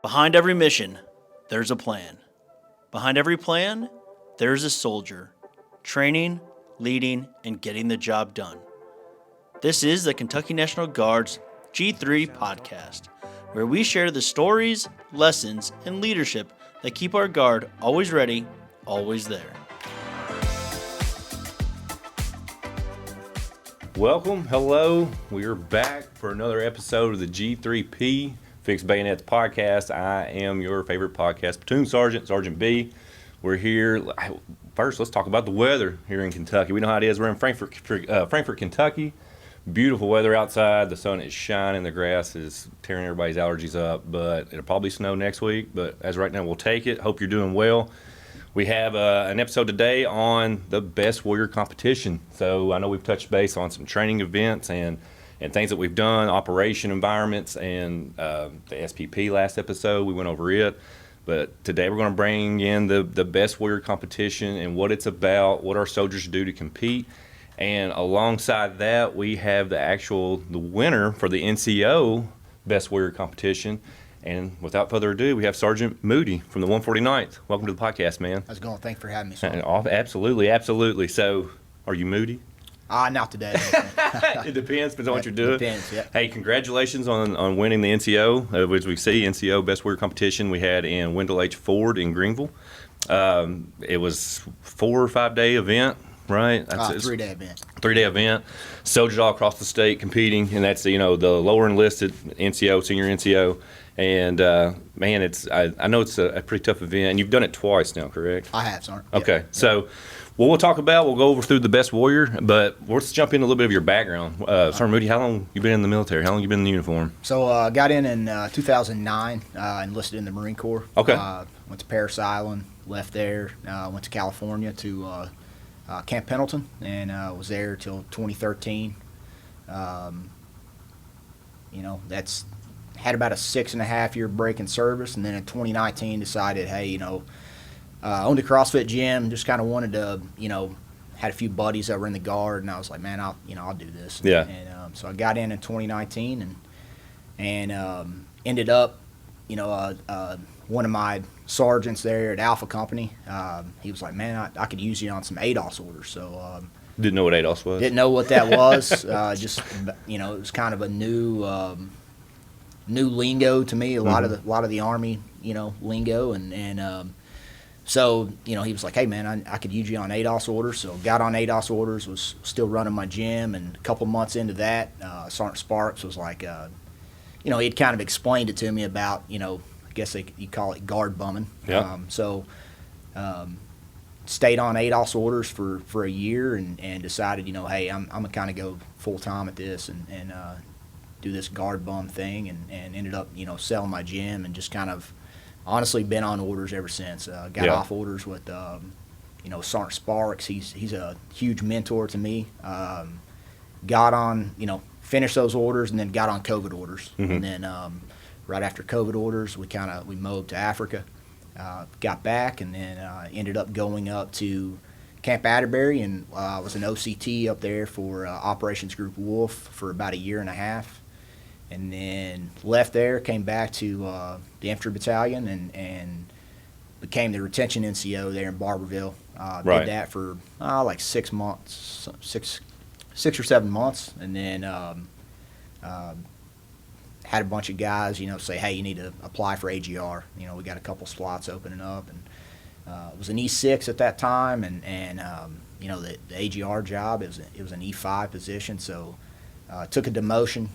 Behind every mission, there's a plan. Behind every plan, there's a soldier, training, leading, and getting the job done. This is the Kentucky National Guard's G3 podcast, where we share the stories, lessons, and leadership that keep our Guard always ready, always there. Welcome, hello. We are back for another episode of the G3P Fixed Bayonets podcast. I am your favorite podcast platoon sergeant, Sergeant B. We're here. First, let's talk about the weather here in Kentucky. We know how it is. We're in Frankfort, Kentucky. Beautiful weather outside. The sun is shining. The grass is tearing everybody's allergies up, but it'll probably snow next week. But as right now, we'll take it. Hope you're doing well. We have an episode today on the Best Warrior competition. So I know we've touched base on some training events and things that we've done, operation environments, and the SPP last episode. We went over it. But today we're going to bring in the Best Warrior competition and what it's about, what our soldiers do to compete. And alongside that, we have the winner for the NCO Best Warrior competition. And without further ado, we have Sergeant Moody from the 149th. Welcome to the podcast, man. How's it going? Thanks for having me, sir. Absolutely. So, are you moody? Not today. It depends on what you're doing. Depends, yeah. Hey, congratulations on winning the NCO. As we see, NCO Best Warrior competition we had in Wendell H. Ford in Greenville. It was 4 or 5 day event, right? 3-day event. 3-day event. Soldiers all across the state competing, and that's the lower enlisted NCO, senior NCO. And man, I know it's a pretty tough event, and you've done it twice now, correct? I have, sir. Okay, Yep. So what we'll talk about, we'll go over through the Best Warrior, but let's jump into a little bit of your background. Sergeant Moody, how long you been in the military? How long you been in the uniform? So got in 2009, enlisted in the Marine Corps. Okay. Went to Parris Island, left there, went to California to Camp Pendleton, and was there till 2013. That's had about a 6.5 year break in service, and then in 2019 decided, hey, owned a CrossFit gym, just kind of wanted to, had a few buddies that were in the Guard, and I was like, man, I'll do this. Yeah. And so I got in 2019 and ended up, one of my sergeants there at Alpha Company, he was like, man, I could use you on some ADOS orders. So Didn't know what ADOS was? didn't know what that was. It was kind of a new lingo to me, a lot of the Army, lingo, and so he was like, hey man, I could use you on ADOS orders. So got on ADOS orders, was still running my gym, and a couple months into that, Sergeant Sparks was like, he'd kind of explained it to me about, I guess you call it guard bumming. Yeah. Stayed on ADOS orders for a year and decided, hey, I'm gonna kind of go full time at this and do this guard bum thing, and ended up, selling my gym and just kind of honestly been on orders ever since. Got off orders with, Sergeant Sparks. He's a huge mentor to me. Got on, finished those orders and then got on COVID orders. Mm-hmm. And then right after COVID orders, we moved to Africa. Got back and then ended up going up to Camp Atterbury and was an OCT up there for Operations Group Wolf for about 1.5 years. And then left there, came back to the Infantry Battalion and became the retention NCO there in Barberville. Right. Did that for like 6 months, six or 7 months, and then had a bunch of guys, say, hey, you need to apply for AGR. We got a couple slots opening up, and it was an E6 at that time, and the AGR job, it was an E5 position, so took a demotion.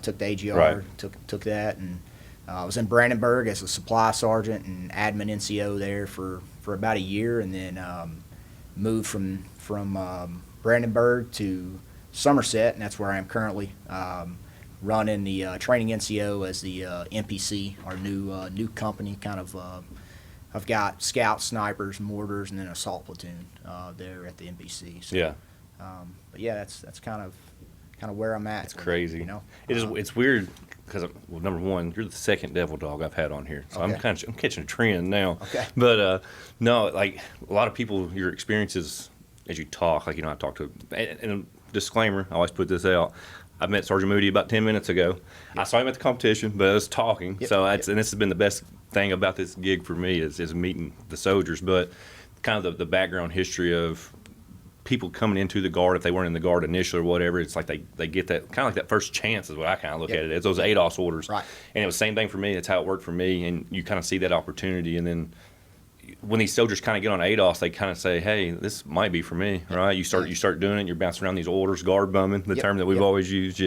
Took the AGR, Right. took that, and I was in Brandenburg as a supply sergeant and admin NCO there for about 1 year, and then moved from Brandenburg to Somerset, and that's where I am currently, running the training NCO as the MPC, our new company. Kind of, I've got scouts, snipers, mortars, and then an assault platoon there at the MPC. So, Yeah. But yeah, that's kind of where I'm at. It's crazy. It is. It's weird because, number one, you're the second devil dog I've had on here, so Okay. I'm catching a trend now. Okay. But no, like a lot of people, your experiences as you talk, like I talk to, and disclaimer, I always put this out. I met Sergeant Moody about 10 minutes ago. I saw him at the competition, but I was talking. So and this has been the best thing about this gig for me is meeting the soldiers. But kind of the background history of people coming into the Guard, if they weren't in the Guard initially or whatever, it's like they get that kind of like that first chance is what I kind of look at it as, those ADOS orders. Right. And it was the same thing for me. That's how it worked for me. And you kind of see that opportunity. And then when these soldiers kind of get on ADOS, they kind of say, hey, this might be for me, right? You start doing it, you're bouncing around these orders, guard bumming, the term that we've always used,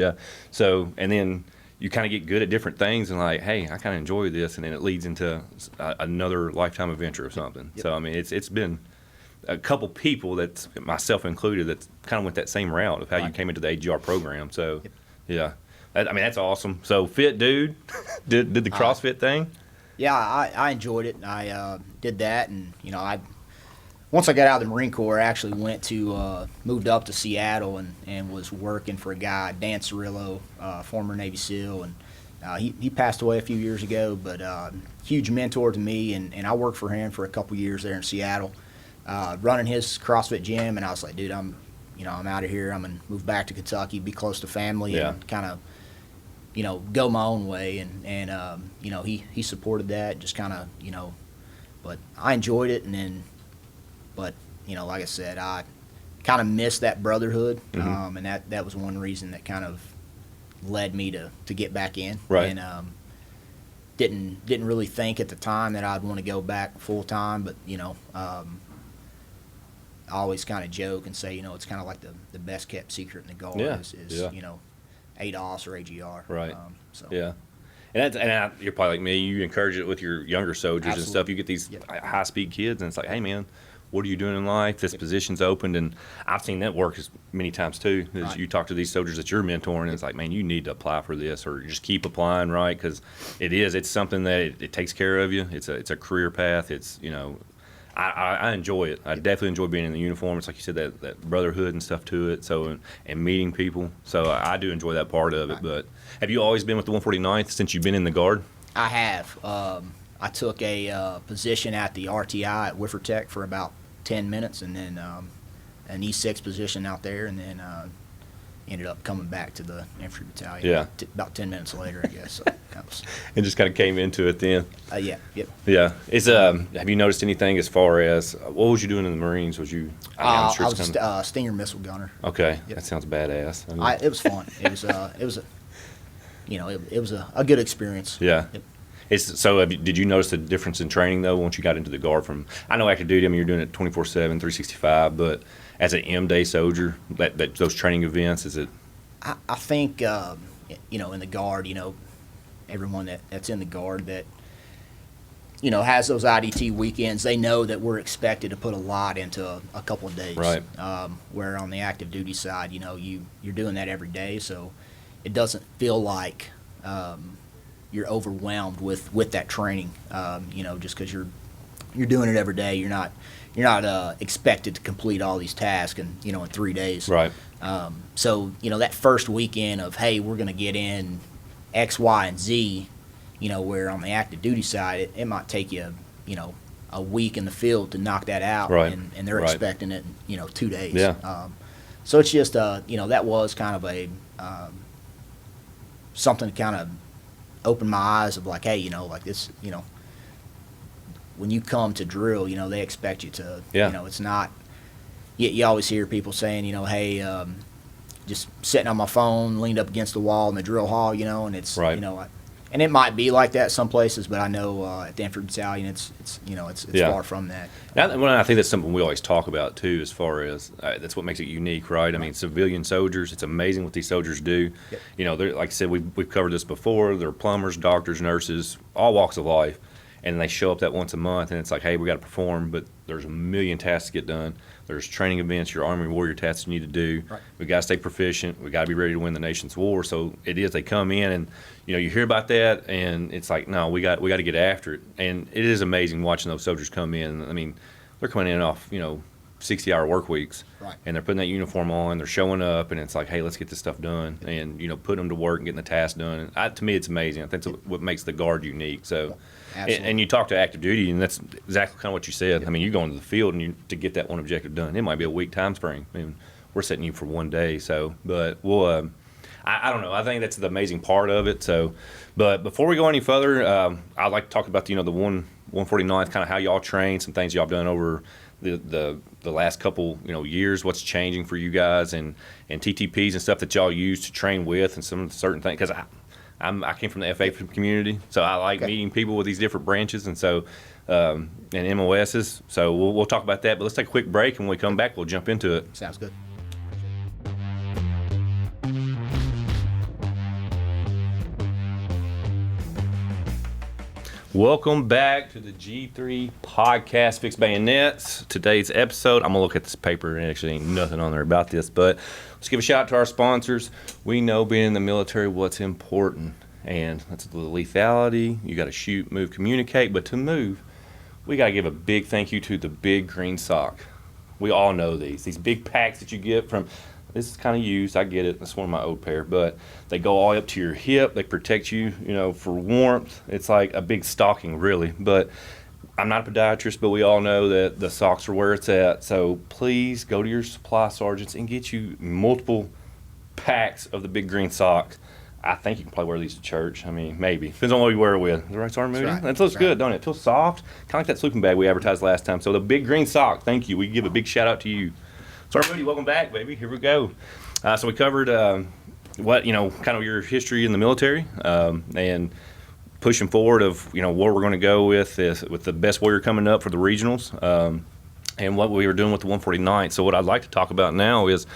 So, and then you kind of get good at different things and like, hey, I kind of enjoy this, and then it leads into another lifetime adventure or something. So, I mean, it's been a couple people, that's myself included, that kind of went that same route of how you came into the AGR program. So, I mean, that's awesome. So, fit dude, did the CrossFit thing? Yeah, I enjoyed it. I did that, and once I got out of the Marine Corps, I actually moved up to Seattle and was working for a guy, Dan Cirillo, former Navy SEAL, and he passed away a few years ago, but huge mentor to me, and I worked for him for a couple years there in Seattle, running his CrossFit gym, and I was like, dude, I'm out of here. I'm gonna move back to Kentucky, be close to family, and kind of go my own way, and he supported that, just kind of, but I enjoyed it, but like I said, I kind of missed that brotherhood, and that was one reason that kind of led me to get back in, right. And didn't really think at the time that I'd want to go back full time, but I always kind of joke and say, it's kind of like the best kept secret in the Guard is ADOS or AGR. Right. So. Yeah. And you're probably like me. You encourage it with your younger soldiers and stuff. You get these high-speed kids, and it's like, hey, man, what are you doing in life? This position's opened. And I've seen that work as many times, too. As you talk to these soldiers that you're mentoring, and it's like, man, you need to apply for this or just keep applying, right? Because it's something that it takes care of you. It's a career path. It's, I enjoy it. I definitely enjoy being in the uniform. It's like you said, that brotherhood and stuff to it. So and meeting people. So I do enjoy that part of it. But have you always been with the 149th since you've been in the Guard? I have. I took a position at the RTI at Wiffertech for about 10 minutes, and then an E6 position out there, and then ended up coming back to the Infantry Battalion. Yeah. About 10 minutes later, I guess. So that was. And just kind of came into it then. Yeah. Yep. Yeah. Have you noticed anything as far as what was you doing in the Marines? Was you? I was a Stinger missile gunner. Okay, Yep. that sounds badass. It was fun. It was a good experience. Yeah. Yep. Did you notice the difference in training though once you got into the Guard? From I know active duty, I mean you're doing it 24/7, 365, but as an M-day soldier, that those training events, is it? I think in the Guard, everyone that's in the Guard that has those IDT weekends, they know that we're expected to put a lot into a couple of days. Right. Where on the active duty side, you're doing that every day, so it doesn't feel like you're overwhelmed with that training. Just because you're doing it every day, you're not expected to complete all these tasks in 3 days. Right. So that first weekend of, hey, we're going to get in X, Y, and Z, where on the active duty side it might take you a week in the field to knock that out, right. and they're expecting it in 2 days. Yeah. So it's just that was kind of a something to kind of open my eyes of like, hey, like this, when you come to drill, they expect you to, it's not, you always hear people saying, hey, just sitting on my phone, leaned up against the wall in the drill hall, and it's, right. And it might be like that some places, but I know at the Infantry Battalion, it's far from that. I think that's something we always talk about too, as far as that's what makes it unique, right? I mean, civilian soldiers, it's amazing what these soldiers do. Yep. Like I said, we've covered this before. They're plumbers, doctors, nurses, all walks of life, and they show up that once a month, and it's like, hey, we got to perform, but there's a million tasks to get done. There's training events, your Army Warrior tasks you need to do. Right. We got to stay proficient. We got to be ready to win the nation's war. So it is. They come in, and you hear about that, and it's like, no, we got to get after it. And it is amazing watching those soldiers come in. I mean, they're coming in off 60-hour work weeks, right. And they're putting that uniform on. They're showing up, and it's like, hey, let's get this stuff done, and putting them to work and getting the task done. And to me, it's amazing. I think that's what makes the Guard unique. So. And you talk to active duty, and that's exactly kind of what you said. Yep. I mean, you go into the field and to get that one objective done, it might be a week time frame. I mean, we're setting you for 1 day. So, but we'll. I don't know. I think that's the amazing part of it. So, but before we go any further, I'd like to talk about the 149th, kind of how y'all train, some things y'all done over the last couple years, what's changing for you guys, and TTPs and stuff that y'all use to train with, and some certain things. Because I came from the FA community, so I like meeting people with these different branches, and so and MOSs. So we'll talk about that. But let's take a quick break, and when we come back, we'll jump into it. Sounds good. Welcome back to the G3 podcast, Fix Bayonets. Today's episode, I'm going to look at this paper, and actually ain't nothing on there about this, but let's give a shout out to our sponsors. We know being in the military what's important, and that's the lethality. You got to shoot, move, communicate, but to move, we got to give a big thank you to the Big Green Sock. We all know these big packs that you get from. This is kind of used. I get it. That's one of my old pair. But they go all the way up to your hip. They protect you, for warmth. It's like a big stocking, really. But I'm not a podiatrist, but we all know that the socks are where it's at. So please go to your supply sergeants and get you multiple packs of the Big Green Sock. I think you can probably wear these to church. I mean, maybe. Depends on what you wear it with. Is that right, Sergeant Moody? Right. That looks good, don't it? It feels soft. Kind of like that sleeping bag we advertised last time. So the Big Green Sock, thank you. We give a big shout out to you. Sergeant Moody, welcome back, baby. Here we go. So we covered what kind of your history in the military, and pushing forward of where we're going to go with the best warrior coming up for the regionals, and what we were doing with the 149th. So what I'd like to talk about now is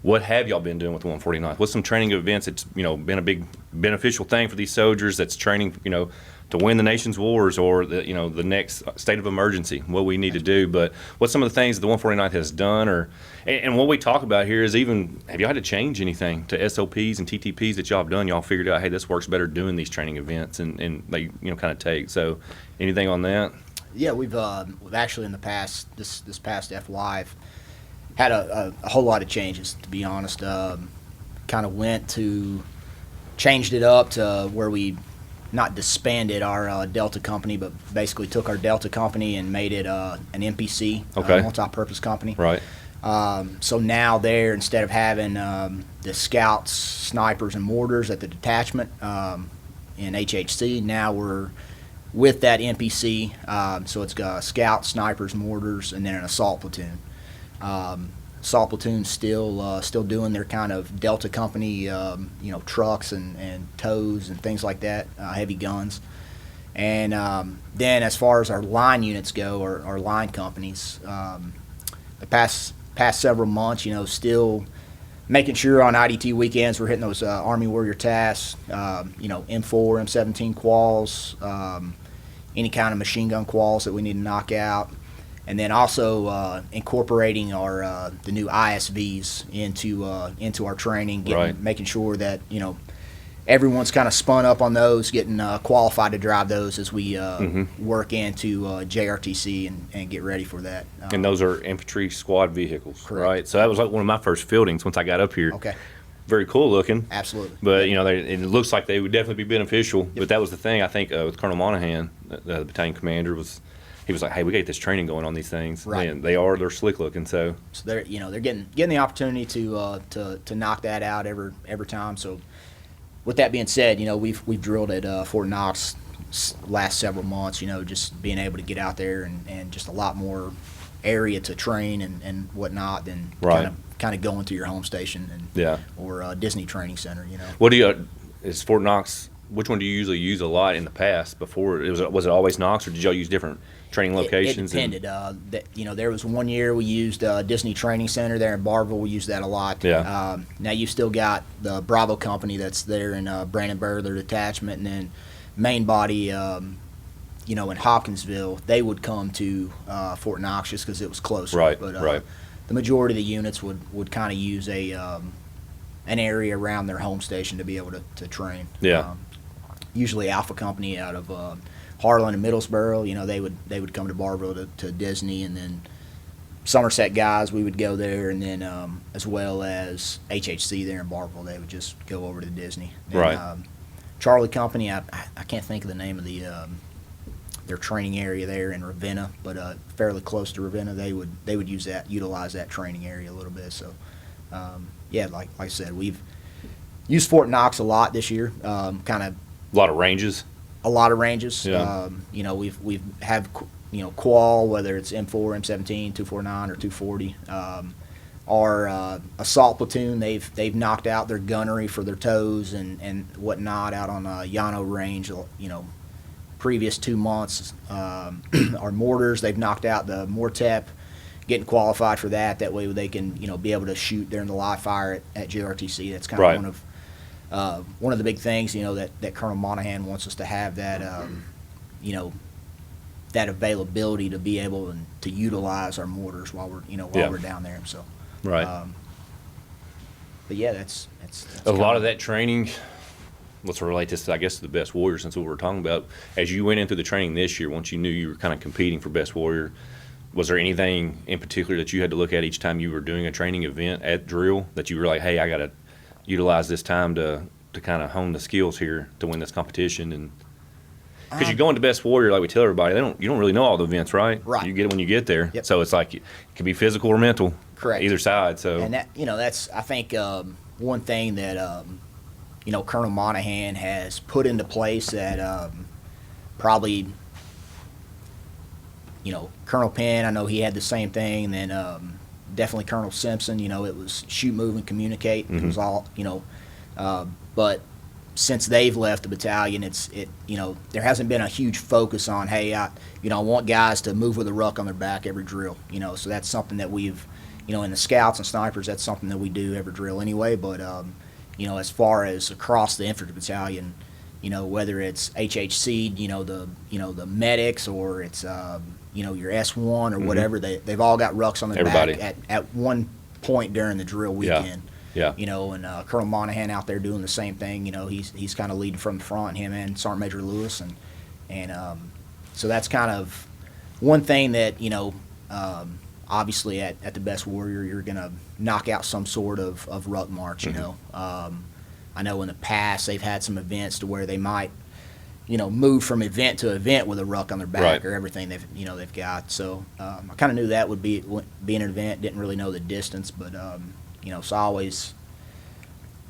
what have y'all been doing with the 149th? What's some training events that's been a big beneficial thing for these soldiers? That's training to win the nation's wars, or the next state of emergency, what we need to do. But what's some of the things that the 149th has done, and what we talk about here is even, have y'all had to change anything to SOPs and TTPs that y'all have done? Y'all figured out, hey, this works better doing these training events, and they kind of take. So anything on that? Yeah, we've actually in the past, this past FY, had a whole lot of changes, to be honest. Kind of changed it up to where we not disbanded our Delta company, but basically took our Delta company and made it an MPC, multi-purpose company. Right. So now there, instead of having the scouts, snipers, and mortars at the detachment in HHC, now we're with that MPC. So it's got scouts, snipers, mortars, and then an assault platoon. Assault platoon's still doing their kind of Delta company, trucks and tows and things like that, heavy guns. And then as far as our line units go, our line companies, the past several months, still making sure on IDT weekends we're hitting those Army Warrior tasks, M4, M17 quals, any kind of machine gun quals that we need to knock out. And then also incorporating the new ISVs into our training, making sure that everyone's kind of spun up on those, getting qualified to drive those as we work into JRTC and get ready for that. And those are infantry squad vehicles, correct. Right? So that was like one of my first fieldings once I got up here. Okay. Very cool looking. Absolutely. But it looks like they would definitely be beneficial. Yep. But that was the thing, I think, with Colonel Monahan, the battalion commander, he was like, hey, we got this training going on these things. Right. And they're slick looking. So they're they're getting the opportunity to knock that out every time. So with that being said, we've drilled at Fort Knox last several months, just being able to get out there and just a lot more area to train and whatnot than kind of going to your home station or Disney Training Center. What is Fort Knox? Which one do you usually use a lot in the past? Before was it always Knox, or did y'all use different training locations? It depended. There was one year we used Disney Training Center there in Barville. We used that a lot. Yeah. Now you've still got the Bravo company that's there in Brandenburg, their detachment, and then main body. In Hopkinsville, they would come to Fort Knox just because it was closer. Right. But right. The majority of the units would kind of use an area around their home station to be able to train. Yeah. Usually Alpha Company out of Harlan and Middlesboro, they would come to Barville to Disney, and then Somerset guys, we would go there, and then as well as HHC there in Barville, they would just go over to Disney. And, right. Charlie Company, I can't think of the name of their training area there in Ravenna, but fairly close to Ravenna, they would utilize that training area a little bit. So like I said, used Fort Knox a lot this year. Kind of A lot of ranges. a lot of ranges. Yeah. We've have qual, whether it's M4, M17, 249, or 240. Our assault platoon, they've knocked out their gunnery for their toes and whatnot out on Llano Range. Previous 2 months. Our mortars, they've knocked out the Mortep, getting qualified for that. That way they can be able to shoot during the live fire at JRTC. That's kind Right. of one of the big things that Colonel Monahan wants us to have, that that availability to be able to utilize our mortars while we're down there. So Right. but yeah, that's A lot of that training, let's relate this, I guess, to the Best Warrior, since what we're talking about. As you went into the training this year, once you knew you were kind of competing for Best Warrior, was there anything in particular that you had to look at each time you were doing a training event at drill that you were like, hey, I got to utilize this time to kind of hone the skills here to win this competition? And because you go into Best Warrior, like we tell everybody, you don't really know all the events, right? Right. You get it when you get there. Yep. So it's like it can be physical or mental. Correct. Either side. So And that's I think one thing that Colonel Monahan has put into place that probably Colonel Penn, I know he had the same thing, and then definitely Colonel Simpson. It was shoot, move, and communicate. It was all but since they've left the battalion, there hasn't been a huge focus on, hey, I want guys to move with a ruck on their back every drill. So that's something that we've in the scouts and snipers, that's something that we do every drill anyway. But as far as across the infantry battalion, whether it's HHC, the medics, or it's your S1 or whatever, they've all got rucks on their back at one point during the drill weekend. Yeah. And Colonel Monahan out there doing the same thing. He's kind of leading from the front, him and Sergeant Major Lewis, and so that's kind of one thing that obviously at the Best Warrior, you're gonna knock out some sort of ruck march. I know in the past they've had some events to where they might move from event to event with a ruck on their back, or everything they've got. So I kind of knew that would be an event. Didn't really know the distance, but so I always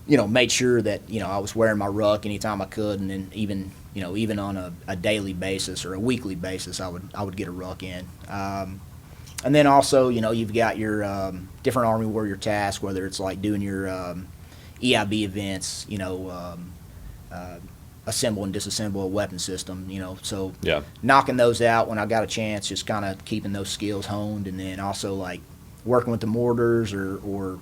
made sure that I was wearing my ruck anytime I could, and then even on a daily basis or a weekly basis, I would get a ruck in. And then also you've got your different Army Warrior tasks, whether it's like doing your EIB events, assemble and disassemble a weapon system, so knocking those out when I got a chance, just kind of keeping those skills honed, and then also like working with the mortars or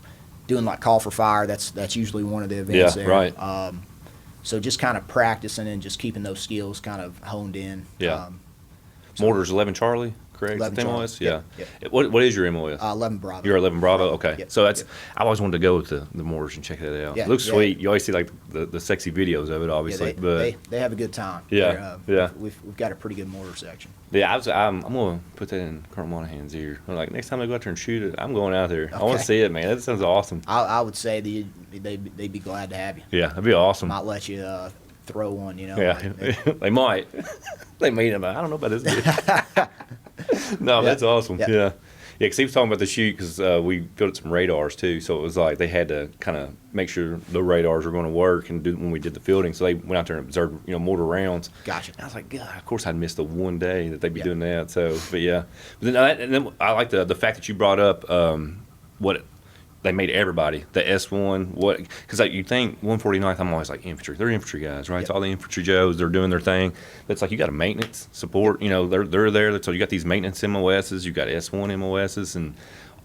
doing like call for fire. That's usually one of the events there. Right. So just kind of practicing and just keeping those skills kind of honed in. Yeah. Mortars 11 Charlie, correct? 11 Is that Charlie. MOS? Yeah. Yep. What is your MOS? 11 Bravo. You're 11 Bravo? Okay. Yep. So that's, Yep. I always wanted to go with the mortars and check that out. Yeah, It looks yeah. sweet. You always see like the sexy videos of it, obviously. Yeah, they have a good time. Yeah, yeah. We've got a pretty good mortar section. Yeah, I'm going to put that in Colonel Monahan's ear. I'm like, next time I go out there and shoot it, I'm going out there. I want Okay. to see it, man. That sounds awesome. I would say they'd be glad to have you. Yeah, that'd be awesome. Might let you throw one, Yeah, like, they might. They made him. I don't know about this dude. No, that's awesome. Yeah. Yeah. Yeah, because he was talking about the shoot because we built some radars too. So it was like they had to kind of make sure the radars were going to work and do when we did the fielding. So they went out there and observed, mortar rounds. Gotcha. And I was like, God, of course I'd missed the one day that they'd be Yeah. doing that. So, but yeah. But then I like the fact that you brought up what they made everybody, the S1, because like you think 149th, I'm always like infantry. They're infantry guys, right? Yep. It's all the infantry Joes. They're doing their thing. But it's like you got a maintenance support. They're there. So you got these maintenance MOSs. You got S1 MOSs and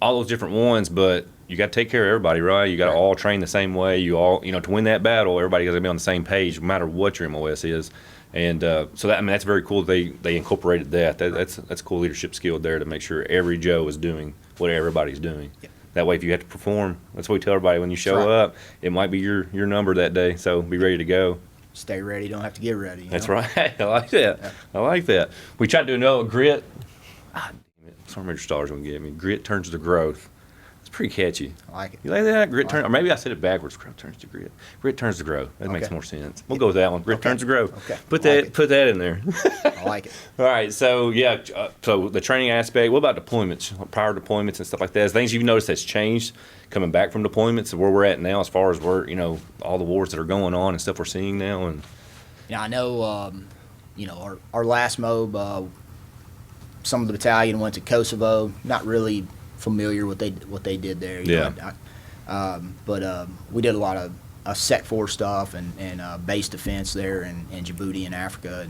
all those different ones. But you got to take care of everybody, right? You got to Right. all train the same way. You all, to win that battle, everybody got to be on the same page, no matter what your MOS is. And so that's very cool. They incorporated that. That's a cool leadership skill there to make sure every Joe is doing what everybody's doing. Yep. That way, if you have to perform, that's what we tell everybody when you show That's right. up. It might be your number that day, so be ready to go. Stay ready. Don't have to get ready. That's right. I like that. Yeah. I like that. We tried to do grit. Ah, damn it. Sergeant Major Starr's gonna get me. Grit turns to growth. It's pretty catchy. I like it. You like that? Grit turns, or maybe I said it backwards. Grow turns to grit. Grit turns to grow. That makes more sense. We'll go with that one. Grit turns to grow. Okay. Put I that like it. put that in there. I like it. All right. So yeah. So the training aspect. What about deployments? Prior deployments and stuff like that. Is things you've noticed that's changed coming back from deployments, where we're at now, as far as where all the wars that are going on and stuff we're seeing now. And I know. Our last MOB. Some of the battalion went to Kosovo. Not really familiar what they did there. But we did a lot of Sec 4 stuff and base defense there in Djibouti in Africa,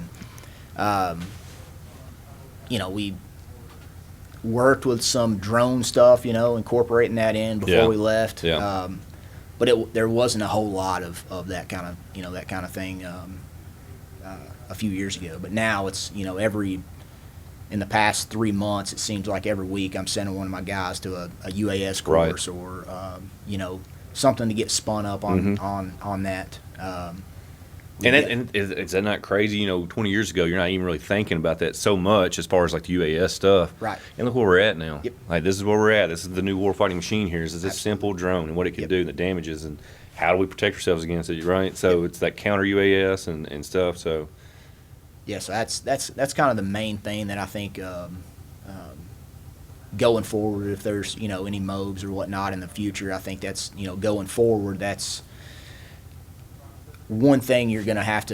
and we worked with some drone stuff, incorporating that in before we left. Yeah. But there wasn't a whole lot of that kind of thing a few years ago. But now it's in the past 3 months, it seems like every week I'm sending one of my guys to a UAS course or something to get spun up on that. Is that not crazy? 20 years ago, you're not even really thinking about that so much as far as like the UAS stuff. Right. And look where we're at now. Yep. Like this is where we're at. This is the new warfighting machine here. Is this simple drone and what it can do and the damages and how do we protect ourselves against it, right? So it's that counter UAS and stuff. So. Yeah, so that's kind of the main thing that I think going forward, if there's any MOBs or whatnot in the future, I think that's going forward, that's one thing you're going to have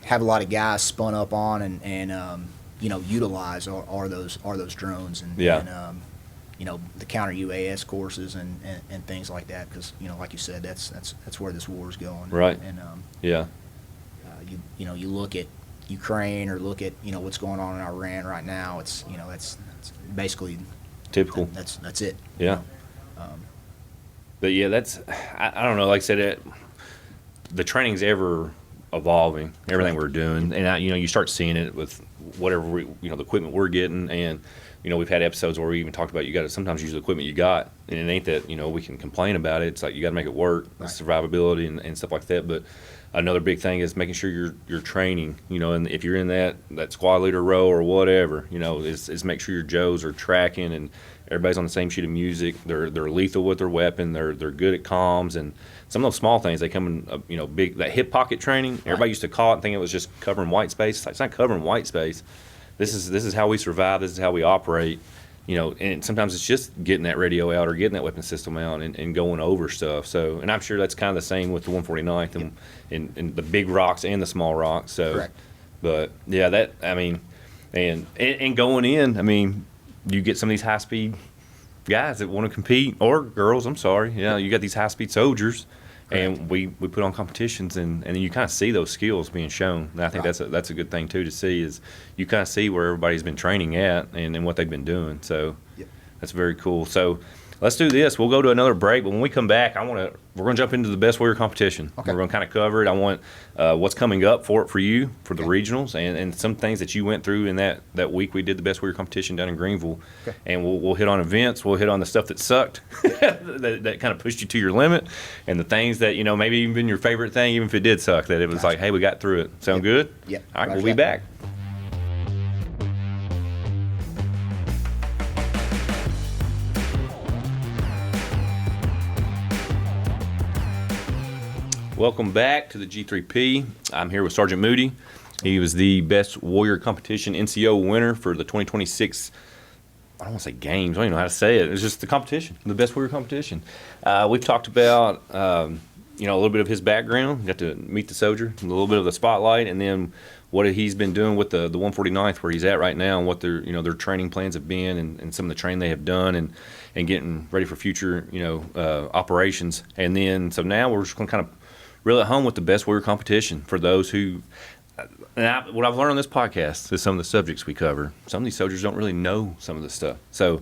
have a lot of guys spun up on and utilize are those drones and the counter UAS courses and things like that, because like you said, that's where this war is going. Right. And you look at Ukraine or look at what's going on in Iran right now. It's that's basically typical. That's it. Yeah. But yeah, that's I don't know. Like I said, the training's ever evolving. Everything we're doing, and you start seeing it with whatever the equipment we're getting, and we've had episodes where we even talked about you got to sometimes use the equipment you got, and it ain't that we can complain about it. It's like you got to make it work, survivability and stuff like that. But another big thing is making sure you're training, and if you're in that squad leader row or whatever, is make sure your Joes are tracking and everybody's on the same sheet of music. They're lethal with their weapon. They're good at comms and some of those small things. They come in, big that hip pocket training. Everybody used to call it and think it was just covering white space. It's not covering white space. This is how we survive. This is how we operate. And sometimes it's just getting that radio out or getting that weapon system out and going over stuff. So, and I'm sure that's kind of the same with the 149th and the big rocks and the small rocks. So, correct. But yeah, and going in, you get some of these high speed guys that want to compete, or girls. I'm sorry. Yeah, you got these high speed soldiers. Correct. And we put on competitions, and then you kind of see those skills being shown. And I think that's a good thing too to see, is you kind of see where everybody's been training at and what they've been doing. So that's very cool. So let's do this. We'll go to another break, but when we come back, we're going to jump into the best warrior competition. Okay. We're going to kind of cover it. I want what's coming up for you for the regionals and some things that you went through in that week we did the best warrior competition down in Greenville. Okay. And we'll hit on events. We'll hit on the stuff that sucked, that kind of pushed you to your limit, and the things that maybe even been your favorite thing, even if it did suck, that it was like, hey, we got through it. Sound good? Yeah. All right, we'll be back. Welcome back to the G3P. I'm here with Sergeant Moody. He was the Best Warrior Competition NCO winner for the 2026, I don't want to say games, I don't even know how to say it. It's just the competition, the Best Warrior Competition. We've talked about, a little bit of his background. Got to meet the soldier, a little bit of the spotlight, and then what he's been doing with the 149th, where he's at right now, and what their training plans have been, and some of the training they have done, and getting ready for future, operations. And then, so now we're just going to kind of reel it home with the Best Warrior Competition for those who, what I've learned on this podcast is some of the subjects we cover. Some of these soldiers don't really know some of this stuff. So,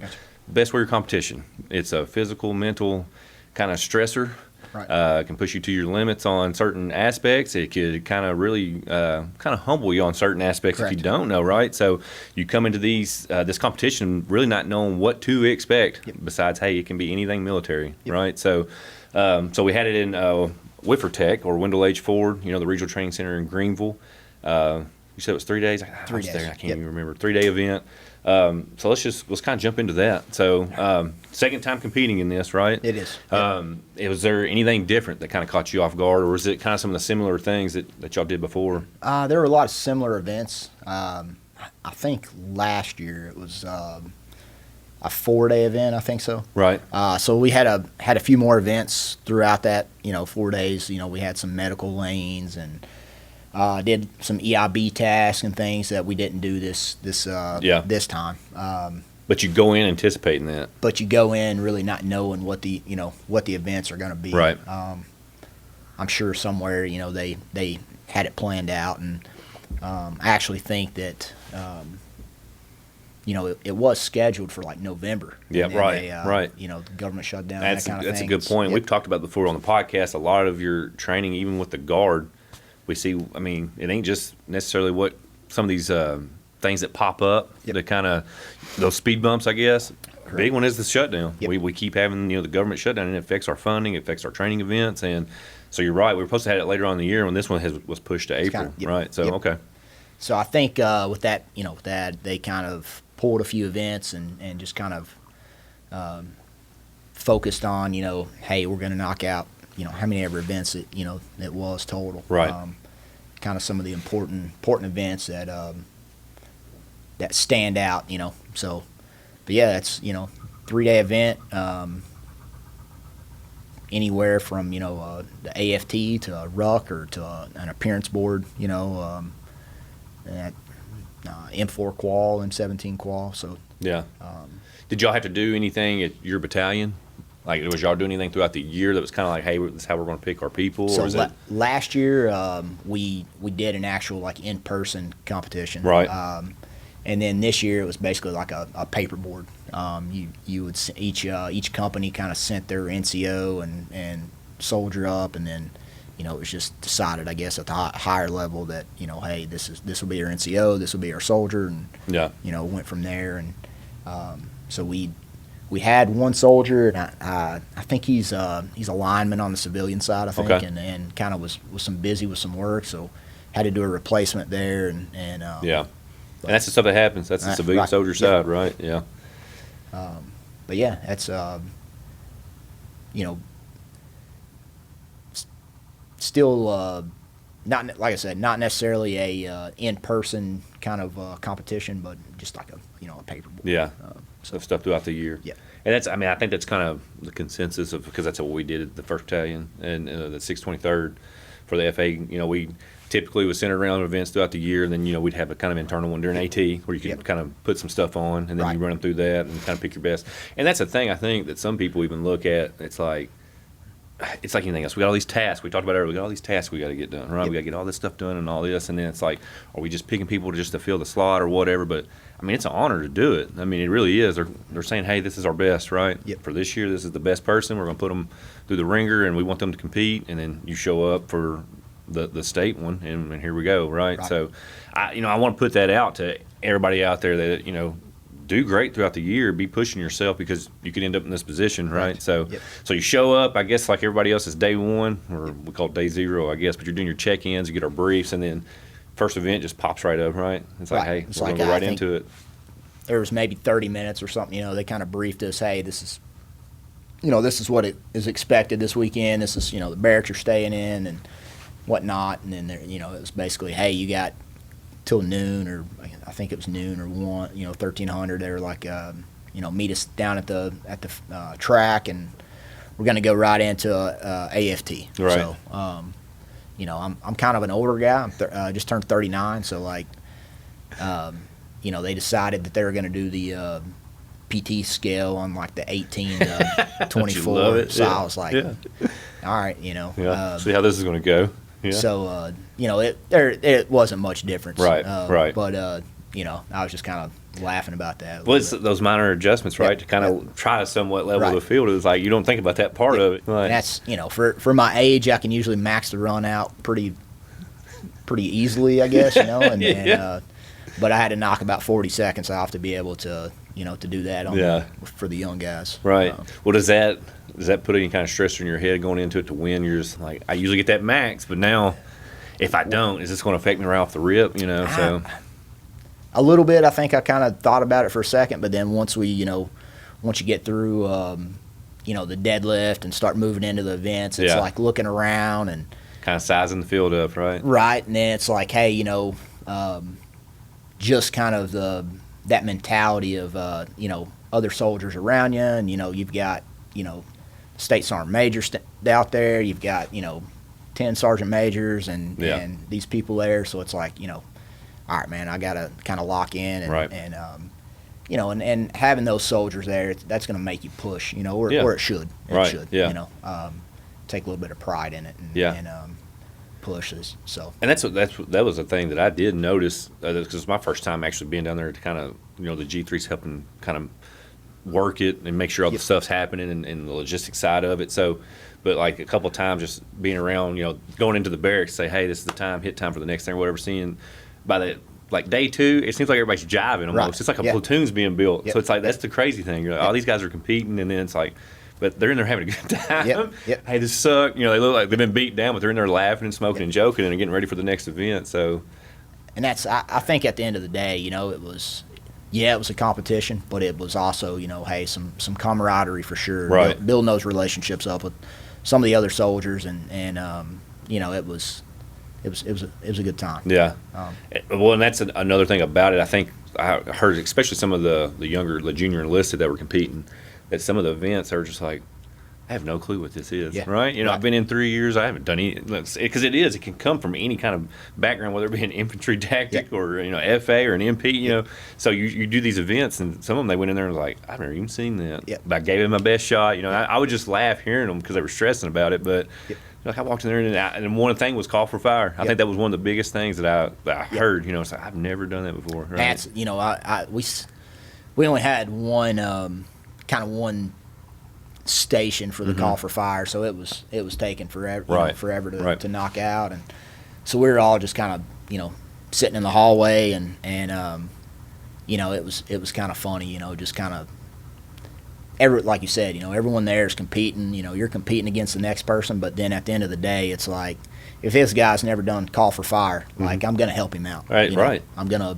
Best Warrior Competition, it's a physical, mental kind of stressor. Right. It can push you to your limits on certain aspects. It could kind of really kind of humble you on certain aspects. Correct. If you don't know, right? So you come into this competition really not knowing what to expect. Yep. Besides, hey, it can be anything military, right? So we had it in Wiffertech, or Wendell H. Ford, the Regional Training Center in Greenville. You said it was 3 days. I 3 was days. there. I can't Yep. even remember. 3-day event. So let's kind of jump into that. So second time competing in this, right? It is. Was there anything different that kind of caught you off guard, or was it kind of some of the similar things that y'all did before? There were a lot of similar events. I think last year it was a 4-day event. I think so. Right. So we had a few more events throughout that 4 days. We had some medical lanes and did some EIB tasks and things that we didn't do this time. But you go in anticipating that. But you go in really not knowing what the events are going to be. Right. I'm sure somewhere they had it planned out, and I actually think that it was scheduled for like November. Yeah, right, right. The government shut down. That's that kind of that's thing. a good point. Yep. We've talked about before on the podcast. A lot of your training, even with the Guard, we see. I mean, it ain't just necessarily what some of these things that pop up. Yep. The kind of those speed bumps, I guess. Correct. Big one is the shutdown. Yep. We keep having the government shutdown, and it affects our funding, it affects our training events, and so you're right. We were supposed to have it later on in the year when this one was pushed to April, yep. right? So Yep. okay. So I think with that, they kind of pulled a few events and just kind of focused on, hey, we're going to knock out, how many ever events it was total. Right. Kind of some of the important events that that stand out, So, but yeah, it's 3-day event. Anywhere from the AFT to a ruck or to an appearance board, and M4 qual, M17 qual. So Yeah. Did y'all have to do anything at your battalion? Like, was y'all doing anything throughout the year that was kind of like, hey, this is how we're going to pick our people? So or is it last year we did an actual like in-person competition. Right. And then this year it was basically like a paperboard. You would each company kind of sent their NCO and soldier up, and then it was just decided, I guess, at the higher level that hey, this will be our NCO, this will be our soldier, and Yeah. Went from there. And so we had one soldier, and I think he's a lineman on the civilian side, I think, Okay. and kind of was busy with some work, so had to do a replacement there, and Yeah. And that's the stuff that happens. That's the civilian right. soldier Yeah. side, right? Yeah. But yeah, that's still not, like I said, not necessarily a in-person kind of competition, but just like a paperboard. Yeah. So Stuff throughout the year. Yeah. And I think that's kind of the consensus of, because that's what we did at the 1st Battalion and the 623rd for the FA. We typically was centered around events throughout the year, and then we'd have a kind of internal one during AT where you could Yep. kind of put some stuff on, and then Right. you run them through that and kind of pick your best. And that's the thing I think that some people even look at. It's like anything else. We got all these tasks. We talked about earlier. We got all these tasks we got to get done, right? Yep. We got to get all this stuff done and all this, and then it's like, are we just picking people to fill the slot or whatever? But I mean, it's an honor to do it. I mean, it really is. They're saying, hey, this is our best, right? Yep. For this year, this is the best person. We're going to put them through the ringer, and we want them to compete. And then you show up for the state one, and here we go, right? Right. So, I want to put that out to everybody out there that do great throughout the year. Be pushing yourself, because you could end up in this position, right? Right. So, Yep. so you show up, I guess, like everybody else is day one, or we call it day zero, I guess. But you're doing your check-ins, you get our briefs, and then first event just pops right up, right? It's like, Right. hey, It's we're like, gonna go I right think into it. there was maybe 30 minutes or something. They kind of briefed us, hey, this is this is what it is expected this weekend. This is the barracks you're staying in and whatnot. And then there, it was basically, hey, you got till noon, or I think it was noon or 1, 1300. They were like, meet us down at the track, and we're going to go right into AFT. Right. So, I'm kind of an older guy. I'm just turned 39, so like, they decided that they were going to do the PT scale on like the 18 to 24. love it. So Yeah. I was like, Yeah. all right, Yeah. See how this is going to go. Yeah. So it wasn't much difference. Right, right. But I was just kind of laughing about that. Well, it's those minor adjustments, right? Yep. To kind of try to somewhat level Right. the field. It's like you don't think about that part of it. Right. And that's for my age, I can usually max the run out pretty easily, I guess. And Yeah. but I had to knock about 40 seconds off to be able to to do that for the young guys. Right. Well, does that put any kind of stress in your head going into it to win? You're just like, I usually get that max, but now if I don't, is this going to affect me right off the rip? You know, so a little bit. I think I kind of thought about it for a second, but then once you get through, the deadlift and start moving into the events, it's like looking around and kind of sizing the field up, right? Right, and then it's like, hey, just kind of that mentality of other soldiers around you, and you've got state sergeant majors out there, you've got 10 sergeant majors and these people there, so it's like all right, man, I gotta kind of lock in and having those soldiers there, that's going to make you push, or it should. It should, take a little bit of pride in it and push this. So. And that was the thing that I did notice, because it's my first time actually being down there to kind of, the G3's helping kind of work it and make sure all the stuff's happening and the logistics side of it. So, but like a couple of times just being around, going into the barracks, say, hey, this is the time, hit time for the next thing, or whatever, seeing by the like day 2, it seems like everybody's jiving almost. Right. It's like a platoon's being built. Yep. So it's like that's the crazy thing. You're like, all these guys are competing, and then it's like, but they're in there having a good time. Yep. Hey, this suck. They look like they've been beat down, but they're in there laughing and smoking and joking and getting ready for the next event. So, and that's I think at the end of the day, it was a competition, but it was also hey, some camaraderie for sure. Right. Building those relationships up with some of the other soldiers, and it was a good time. Yeah. Well, and that's another thing about it. I think I heard, especially some of the junior enlisted that were competing, that some of the events are just like, I have no clue what this is, right? Right. I've been in 3 years. I haven't done any, because it can come from any kind of background, whether it be an infantry tactic or, FA or an MP, So you do these events, and some of them, they went in there and was like, I've never even seen that. Yep. But I gave it my best shot. I would just laugh hearing them because they were stressing about it, but like I walked in there and one thing was call for fire. I think that was one of the biggest things that I heard. It's like, I've never done that before. Right? That's we only had one one station for the call for fire, so it was taking forever, forever to knock out, and so we were all just kind of sitting in the hallway, and it was kind of funny, just kind of. Like you said, everyone there is competing. You're competing against the next person, but then at the end of the day, it's like, if this guy's never done call for fire, like, I'm going to help him out. Right. I'm going to,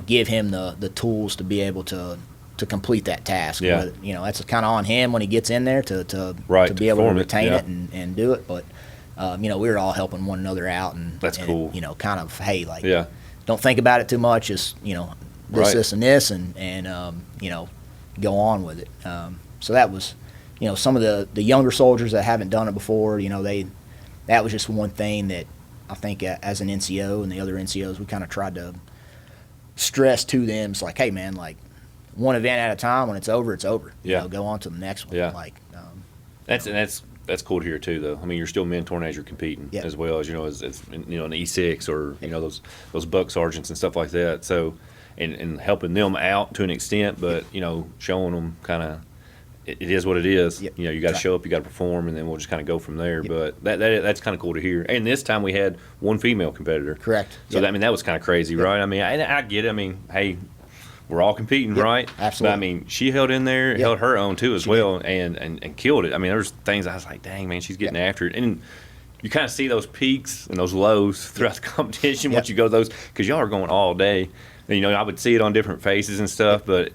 give him the tools to be able to complete that task. Yeah. But, that's kind of on him when he gets in there to be able to retain it and do it. But, we were all helping one another out, and that's cool. Kind of, hey, like, don't think about it too much. Just, this, and this, and go on with it. So that was, some of the younger soldiers that haven't done it before, that was just one thing that I think as an NCO and the other NCOs, we kind of tried to stress to them. It's like, hey, man, like, one event at a time. When it's over, it's over. Go on to the next one. Yeah. Like, that's cool to hear too, though. I mean, you're still mentoring as you're competing, as well as as an E6 or those buck sergeants and stuff like that. So, and helping them out to an extent, but showing them kind of it is what it is. Yep. You got to show up, you got to perform, and then we'll just kind of go from there. Yep. But that's kind of cool to hear. And this time we had one female competitor. Correct. So that was kind of crazy, right? I mean, I get it. I mean, hey, we're all competing, right? Absolutely. But I mean, she held in there, held her own too as well, and killed it. I mean, there was things I was like, dang, man, she's getting after it. And you kind of see those peaks and those lows throughout the competition once you go those, because y'all are going all day. And, I would see it on different faces and stuff, but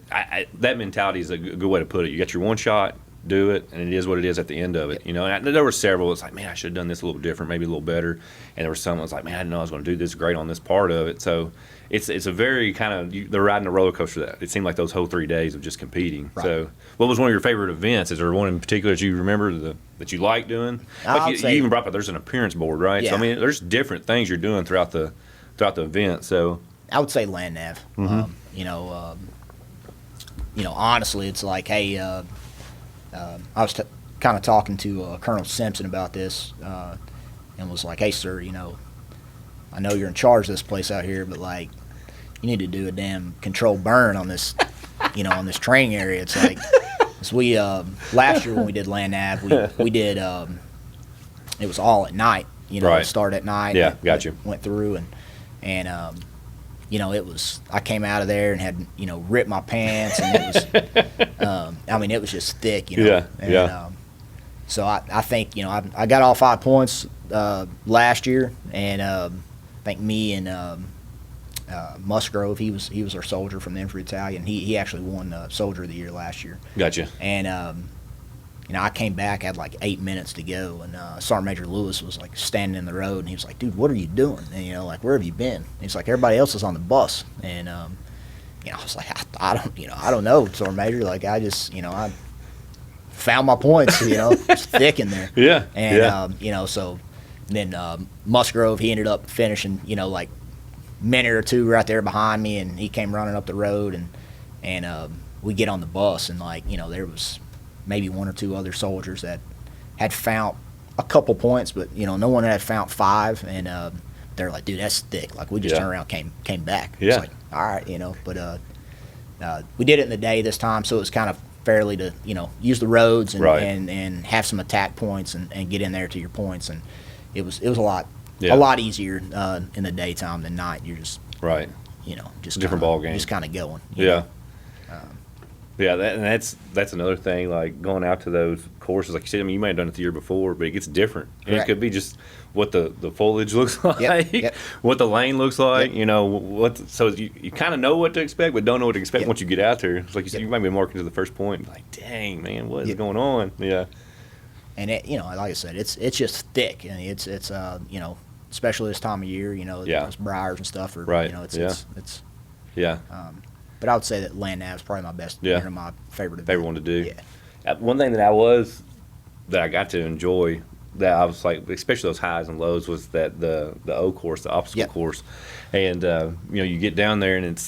that mentality is a good way to put it. You got your one shot, do it, and it is what it is at the end of it. And there were several. It's like, man, I should have done this a little different, maybe a little better. And there were some that was like, man, I didn't know I was going to do this great on this part of it. So it's a very kind of, they're riding a roller coaster. That it seemed like those whole 3 days of just competing. Right. So what was one of your favorite events? Is there one in particular that you remember that you like doing? Like you even brought up, there's an appearance board, right? Yeah. So I mean, there's different things you're doing throughout the event. So I would say land nav. Honestly, it's like, hey, I was kind of talking to Colonel Simpson about this, and was like, hey, sir, I know you're in charge of this place out here, but like, you need to do a damn controlled burn on this, on this training area. It's like, so we last year when we did land nav, we did it was all at night. Right. Start at night. Yeah, got you. Went through and it was, I came out of there and had, ripped my pants, and it was, it was just thick, Yeah, and, So I think, you know, I got all 5 points last year, and I think me and Musgrove, he was our soldier from the Infantry Battalion. He actually won Soldier of the Year last year. Gotcha. And you know, I came back, had like 8 minutes to go, and Sergeant Major Lewis was like standing in the road, and he was like, "Dude, what are you doing? And, you know, like, where have you been?" And he's like, "Everybody else is on the bus." And you know, I was like, I don't know, Sergeant Major. Like, I just, you know, I found my points. You know, it's thick in there. Yeah. And you know, so then Musgrove, he ended up finishing, you know, like minute or two right there behind me, and he came running up the road, and we get on the bus, and like, you know, there was maybe 1 or 2 other soldiers that had found a couple points, but you know, no one had found 5, and they're like, "Dude, that's thick." Like, we just turned around, came back. Yeah. It's like, all right, you know, but we did it in the day this time, so it was kind of fairly to, you know, use the roads and Right. and have some attack points and get in there to your points, and it was a lot Yeah. a lot easier in the daytime than night. You're just, Right. you know, just Different kinda, ball game. just kind of going. you Yeah. know. Yeah, that's another thing. Like going out to those courses, like you said, I mean, you might have done it the year before, but it gets different. And it Correct. could be just what the foliage looks like, yep. what the lane looks like. Yep. You know, so you kind of know what to expect, but don't know what to expect Yep. once you get out there. It's like you said, Yep. you might be marking to the first point, like, dang man, what is Yep. going on? Yeah, And it, you know, like I said, it's just thick, and it's you know, especially this time of year, you know, Yeah. those briars and stuff, or Right, you know, it's yeah. it's. yeah. But I would say that land nav is probably my best, Yeah. you know, my favorite event. Favorite one to do. Yeah. One thing that I got to enjoy, that I was like, especially those highs and lows, was that the O course, the obstacle Yep. course, and you know, you get down there and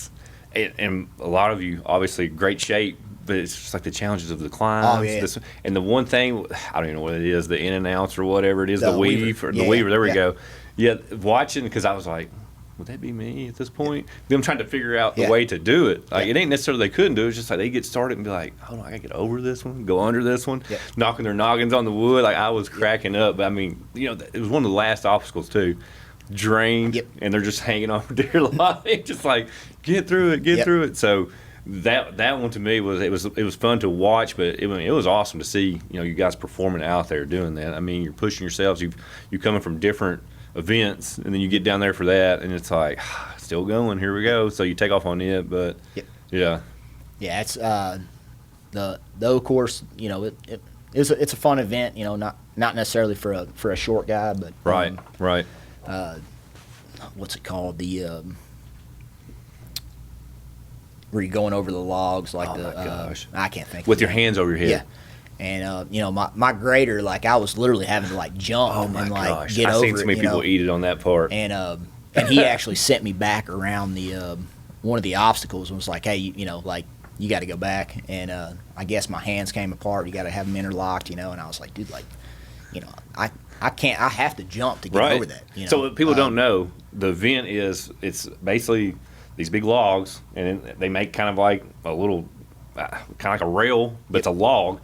and a lot of you obviously great shape, but it's just like the challenges of the climbs. Oh, yeah. And the one thing, I don't even know what it is, the in and outs or whatever it is, the weave weaver. or the Yeah, weaver. There we yeah. go. Yeah, watching, because I was like, would that be me at this point? Them trying to figure out the Yeah. way to do it. Like, Yeah. it ain't necessarily they couldn't do it. It's just like they get started and be like, hold on, I gotta get over this one, go under this one, Yeah. knocking their noggins on the wood. Like, I was cracking up. But I mean, you know, it was one of the last obstacles too. Drained, Yep. and they're just hanging on for dear life. Just like, get through it, get Yep. through it. So that one to me was fun to watch, but it was awesome to see, you know, you guys performing out there doing that. I mean, you're pushing yourselves. You coming from different events, and then you get down there for that, and it's like, still going, here we go. So you take off on it, but Yep. yeah, Yeah, it's the O course. You know, it's a fun event. You know, not necessarily for a short guy, but right. what's it called? The where you're going over the logs, like Oh, the my gosh. I can't think With of your it. hands over your head. Yeah. And you know, my grader, like, I was literally having to like jump Oh my and like gosh, get I've over seen so it, many you people know? eat it on that part. And he actually sent me back around the one of the obstacles and was like, "Hey, you know, like, you got to go back." And I guess my hands came apart. You got to have them interlocked, you know. And I was like, "Dude, like, you know, I can't. I have to jump to get Right. over that." You know? So what people don't know, the event it's basically these big logs, and they make kind of like a little, kind of like a rail, but it's a log.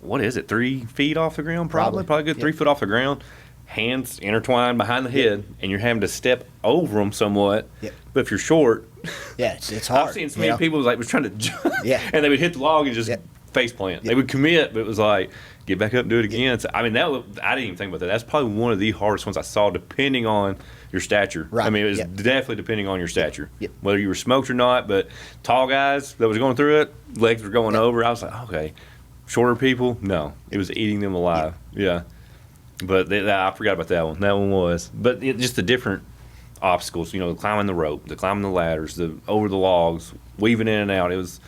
What is it? 3 feet off the ground, probably a good 3 foot off the ground. Hands intertwined behind the head, and you're having to step over them somewhat. Yep. But if you're short, Yeah, it's hard. I've seen so you many know? people was trying to jump, Yeah. and they would hit the log and just Yep. face plant. They Yep. would commit, but it was like, get back up and do it again. So, I mean, I didn't even think about that. That's probably one of the hardest ones I saw, depending on your stature. Right. I mean, it was Yep. definitely depending on your stature, Yep. whether you were smoked or not. But tall guys that was going through it, legs were going Yep. over. I was like, okay. Shorter people, no, it was eating them alive. Yeah. But I forgot about that one. That one was, but just the different obstacles. You know, climbing the rope, the climbing the ladders, the over the logs, weaving in and out. It was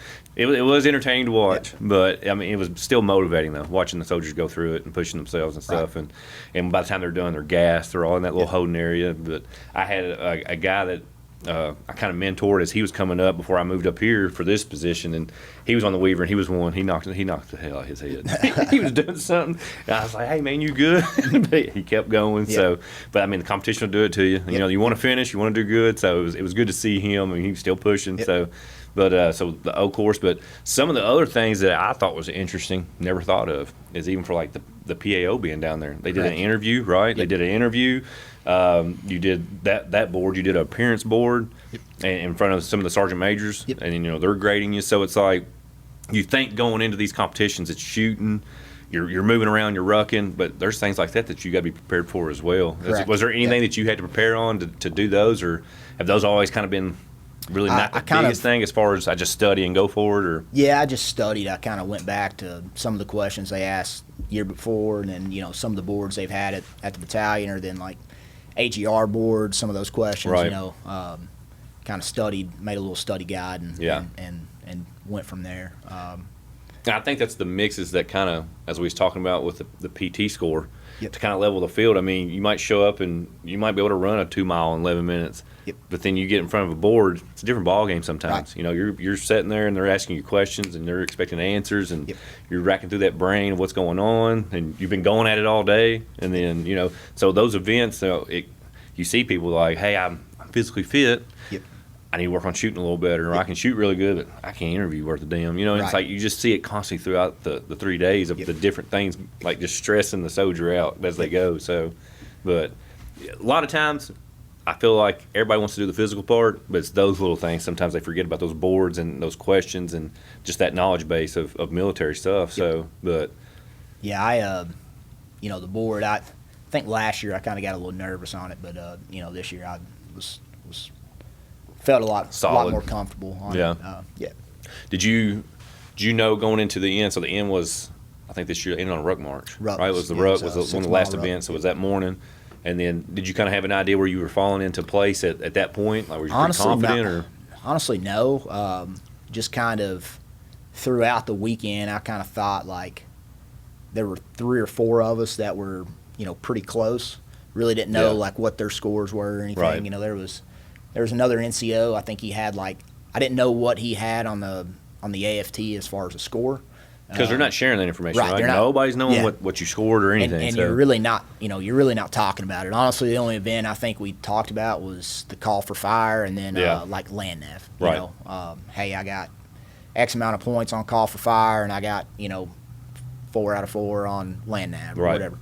entertaining to watch, but I mean, it was still motivating though, watching the soldiers go through it and pushing themselves and stuff. And by the time they're done, they're gassed. They're all in that little holding area. But I had a guy that I kind of mentored as he was coming up before I moved up here for this position, and he was on the weaver, and he was one. He knocked the hell out of his head. He was doing something, and I was like, "Hey man, you good?" But he kept going. Yeah. So, but I mean, the competition will do it to you. You know, you want to finish, you want to do good. So it was good to see him, and he was still pushing. Yep. So, but so the O course, but some of the other things that I thought was interesting, never thought of, is even for like the PAO being down there. They did an Correct. interview, right? They Yep. did an interview. You did that board. You did an appearance board in front of some of the sergeant majors, Yep. and you know they're grading you. So it's like you think going into these competitions, it's shooting, you're moving around, you're rucking, but there's things like that you got to be prepared for as well. Correct. Was there anything that you had to prepare on to do those, or have those always kind of been really not the biggest thing as far as I just study and go forward? Or yeah, I just studied. I kind of went back to some of the questions they asked year before, and then some of the boards they've had at the battalion, or then like AGR boards, some of those questions. Right. Kind of studied, made a little study guide, and went from there. And I think that's the mixes that kind of, as we was talking about with the PT score, Yep. to kind of level the field. I mean, you might show up and you might be able to run a 2 mile in 11 minutes. Yep. But then you get in front of a board, it's a different ball game sometimes. Right. You're sitting there and they're asking you questions and they're expecting answers, and Yep. you're racking through that brain of what's going on, and you've been going at it all day. And then, so those events, you see people like, hey, I'm physically fit. Yep. I need to work on shooting a little better, or I can shoot really good, but I can't interview worth a damn. And it's Right. like you just see it constantly throughout the 3 days of Yep. the different things, like just stressing the soldier out as they go. So, but a lot of times I feel like everybody wants to do the physical part, but it's those little things. Sometimes they forget about those boards and those questions and just that knowledge base of military stuff. So, but Yeah, the board. I think last year I kind of got a little nervous on it, but this year I was felt a lot Solid. more comfortable on Yeah. it. Yeah. did you know going into the end? So the end was, I think this year ended on a ruck march, Ruck, right? It was the yeah, ruck it was a was one of the 6 last mile ruck. events. So it was that morning. And then, did you kind of have an idea where you were falling into place at that point? Like, were you pretty confident, or? Honestly, no. Just kind of throughout the weekend, I kind of thought like there were 3 or 4 of us that were, pretty close. Really didn't know like what their scores were or anything. Right. There was another NCO. I think he had like, I didn't know what he had on the AFT as far as a score. Because they're not sharing that information, right, right? they're not- Nobody's knowing yeah. what you scored or anything. And so. you're really not, you're really not talking about it. Honestly, the only event I think we talked about was the call for fire, and then like land nav. Right. Hey, I got X amount of points on call for fire, and I got 4 out of 4 on land nav or Right. whatever.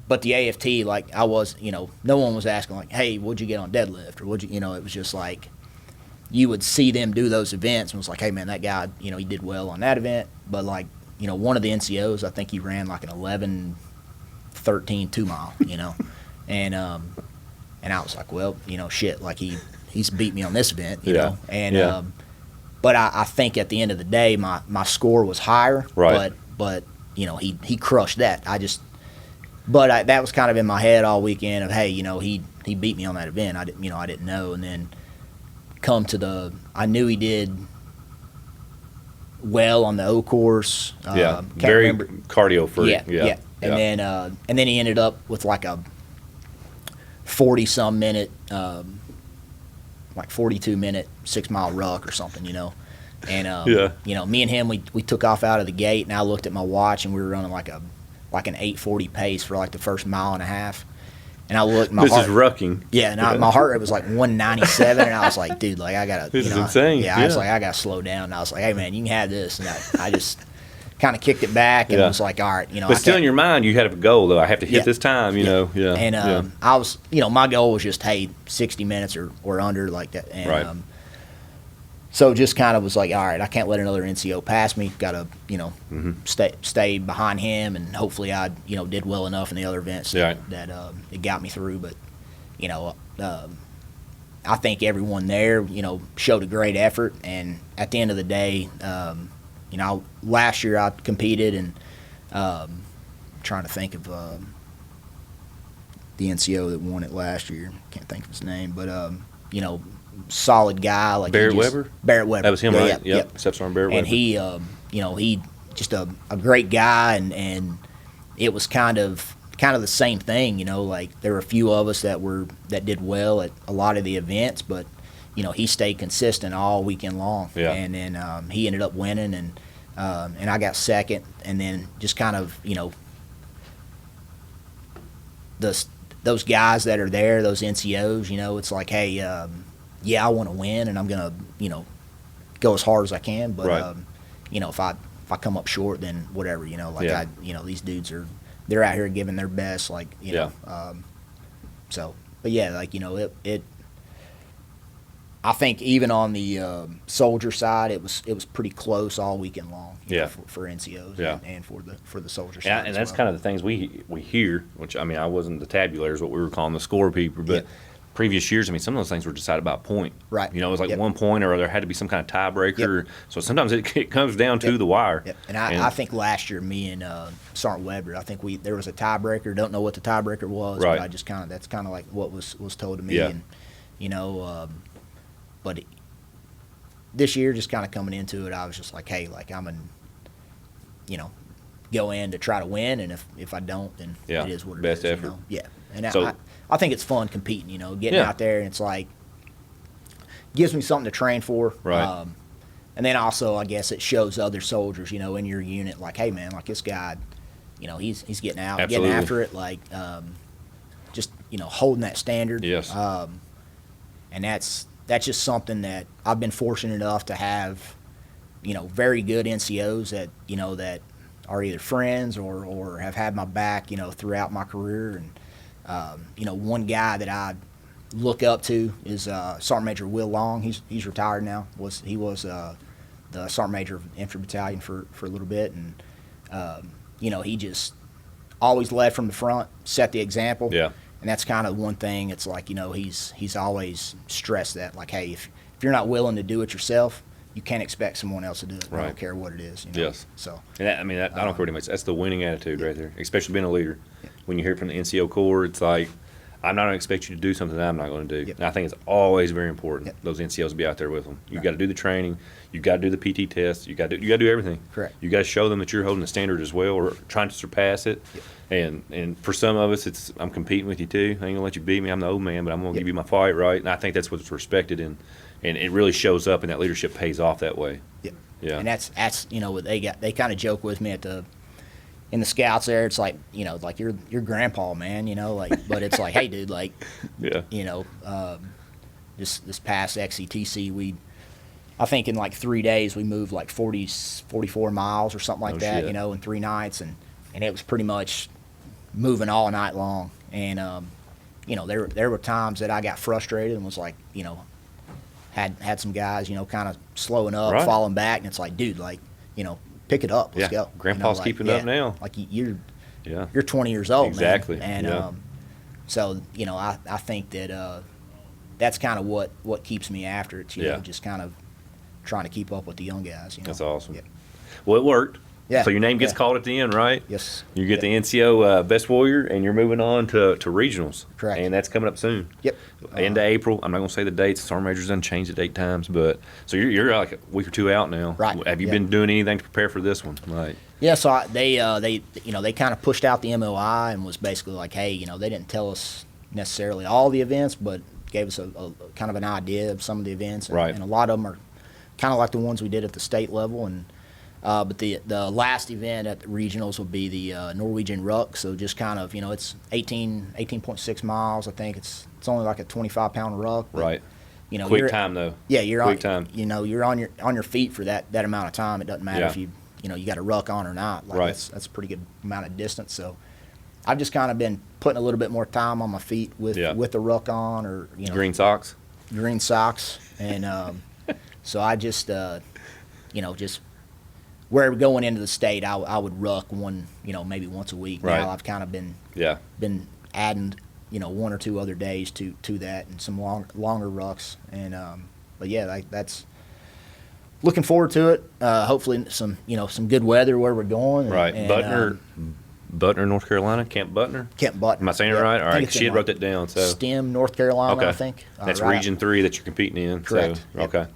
But the AFT, like I was, no one was asking like, hey, what'd you get on deadlift, or what'd you, it was just like you would see them do those events and was like, hey man, that guy, he did well on that event, but like. One of the NCOs, I think he ran like an 11-13 2 mile, and I was like, well, shit, like he's beat me on this event, you know, and but I think at the end of the day, my score was higher, right. but he crushed that. That was kind of in my head all weekend of, hey, he beat me on that event. I didn't know, and then I knew he did well on the O course. Very cardio free. Yeah. And then he ended up with like a 40-some minute, like 42-minute 6 mile ruck or something, And me and him, we took off out of the gate, and I looked at my watch, and we were running like an 8:40 pace for like the first mile and a half. And I looked, This is rucking. Yeah, and my heart rate was like 197, and I was like, dude, like I gotta. This is insane. Yeah, I was like, I gotta slow down. And I was like, hey man, you can have this. And I just kind of kicked it back and was like, all right, But still in your mind, you had a goal though. I have to hit this time, you know. Yeah. And I was, my goal was just, hey, 60 minutes or under like that. And, right. So just kind of was like, all right, I can't let another NCO pass me. Got to, stay behind him, and hopefully I, did well enough in the other events that it got me through. But, I think everyone there, showed a great effort. And at the end of the day, last year I competed, and trying to think of the NCO that won it last year. Can't think of his name, but solid guy like Barrett Weber. That was him, right? Yep. Steps on Barrett Weber. And he, he just a great guy, and it was kind of the same thing. Like there were a few of us that did well at a lot of the events, but he stayed consistent all weekend long. Yeah. And then he ended up winning, and I got second, and then just kind of those guys that are there, those NCOs, it's like, hey, I want to win, and I'm gonna, go as hard as I can. But right. If I come up short, then whatever, Yeah. these dudes they're out here giving their best, like so. But yeah, like it I think even on the soldier side, it was pretty close all weekend long. You know, for NCOs and for the soldier side. Yeah, and that's kind of the things we hear. Which I mean, I wasn't the tabulators, what we were calling the score people, but previous years, I mean, some of those things were decided by point. Right. You know, it was like 1 point, or there had to be some kind of tiebreaker. So sometimes it comes down to the wire. And I think last year, me and Sergeant Weber, I think there was a tiebreaker. Don't know what the tiebreaker was, but I just that's kind of like what was told to me. Yeah. And you know, but this year, just kind of coming into it, I was just like, hey, like I'm in, you know, go in to try to win, and if I don't, then it is what it is. Best effort. You know? Yeah. And So, I think it's fun competing, you know, getting out there, and it's like, gives me something to train for. Right. And then also, I guess it shows other soldiers, you know, in your unit, like, hey, man, like this guy, you know, he's getting out, Absolutely. getting after it, like, just, you know, holding that standard. Yes. And that's just something that I've been fortunate enough to have, you know, very good NCOs that, you know, that are either friends or have had my back, you know, throughout my career. And, you know, one guy that I look up to is Sergeant Major Will Long. He's retired now. He was the Sergeant Major of Infantry Battalion for a little bit. And, you know, he just always led from the front, set the example. Yeah. And that's kind of one thing. It's like, you know, he's always stressed that, like, hey, if you're not willing to do it yourself, you can't expect someone else to do it. Right. I don't care what it is. You know? Yes. So. And I mean, I don't care what anybody says. That's the winning attitude right there, especially being a leader. When you hear it from the NCO Corps, it's like, I'm not going to expect you to do something that I'm not going to do. Yep. And I think it's always very important, Yep. those NCOs to be out there with them. You've got to do the training. You've got to do the PT test. You got to do everything. Correct. You got to show them that you're holding the standard as well, or trying to surpass it. Yep. And for some of us, it's I'm competing with you too. I ain't going to let you beat me. I'm the old man, but I'm going to give you my fight, right? And I think that's what's respected, and it really shows up, and that leadership pays off that way. Yep. Yeah. And that's you know what they kind of joke with me in the scouts there. It's like, you know, like your grandpa, man, you know, like, but it's like, hey, dude, like, you know, this past XCTC, I think in like 3 days we moved like 44 miles or something like that, shit. you know, in 3 nights, and it was pretty much moving all night long. And you know, there were times that I got frustrated and was like, you know, had some guys, you know, kind of slowing up, Right. falling back, and it's like, dude, like, you know, pick it up, let's go. Grandpa's you know, like, keeping up now. Like you're 20 years old, Exactly. man. And so, you know, I think that that's kind of what keeps me after it, you know, just kind of trying to keep up with the young guys. You know? That's awesome. Yeah. Well, it worked. Yeah. So your name gets Yeah. called at the end, right? Yes. You get the NCO Best Warrior, and you're moving on to regionals. Correct. And that's coming up soon. Yep. End of April. I'm not going to say the dates. Sergeant Major's done changed the date times, but so you're like a week or two out now. Right. Have you been doing anything to prepare for this one? Like. Yeah, so they you know, they kind of pushed out the MOI and was basically like, hey, you know, they didn't tell us necessarily all the events, but gave us a kind of an idea of some of the events. And, Right. and a lot of them are kind of like the ones we did at the state level. And but the last event at the regionals will be the Norwegian Ruck. So just kind of, you know, it's 18.6 miles. I think it's only like a 25-pound ruck. But, Right. You know, Quick time though. Yeah, you're quick on. time. You know, you're on your feet for that amount of time. It doesn't matter Yeah. if you you got a ruck on or not. Like Right. That's a pretty good amount of distance. So I've just kind of been putting a little bit more time on my feet with the ruck on, or you know, Green socks. green socks, and so I just you know, just where we're going into the state, I would ruck maybe once a week. Right. Now I've kind of been adding, you know, 1 or 2 other days to that, and some longer rucks. And but yeah, that's looking forward to it. Hopefully some good weather where we're going. Right. And, Butner, North Carolina. Camp Butner. Camp Butner. Am I saying it right? All right. She had wrote that down. So Stem, North Carolina, okay. I think. That's right Region 3 that you're competing in. Correct. So, Yep. okay.